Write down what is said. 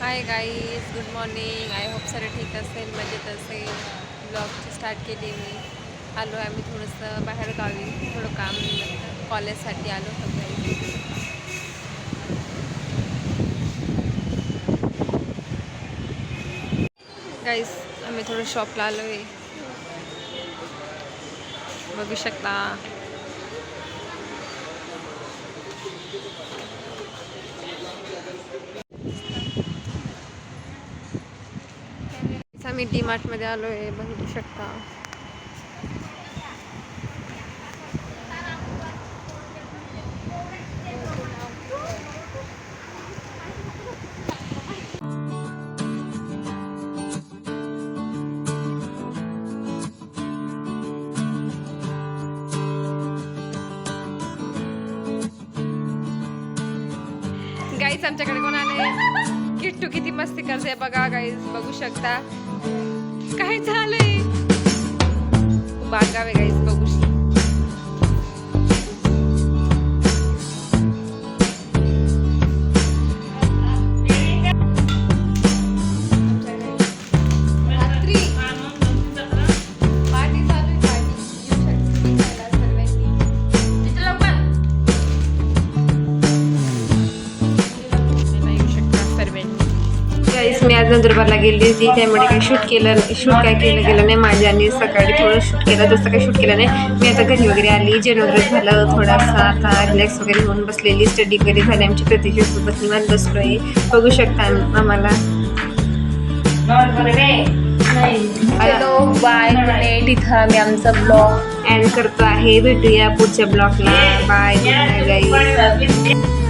Hi guys, good morning. I hope सगळं ठीक असेल, मजेत असेल. ब्लॉगची स्टार्ट केली मी. आलो आम्ही थोडंसं बाहेर गावी, थोडं काम कॉलेजसाठी आलो होतो. गाईज आम्ही थोडं शॉपला आलो आहे, बघू शकता. आम्ही डी मार्टमध्ये आलो आहे, बघू शकता. गाईज आमच्याकडे कोण आले? किट्टू किती मस्ती करते बघा गाईज, बघू शकता. काय झालंय? बागावे गाईज, बघू शकता. मी आज नंदुरबारला गेली होती, त्यामुळे काही शूट काय केलं गेलं नाही माझ्या. आणि सकाळी थोडं शूट केलं, तसं काही शूट केलं नाही. मी आता घरी वगैरे आली, जेवण वगैरे झालं, थोडासा आता रिलॅक्स वगैरे होऊन बसलेली. स्टडी वगैरे झाली आमची, प्रतिजेसोबत निवांत बसलो आहे, बघू शकता आम्हाला. हॅलो बाय, तिथं आम्ही आमचा ब्लॉग एंड करतो आहे. भेटूया पुढच्या ब्लॉगला. Bye, good night guys.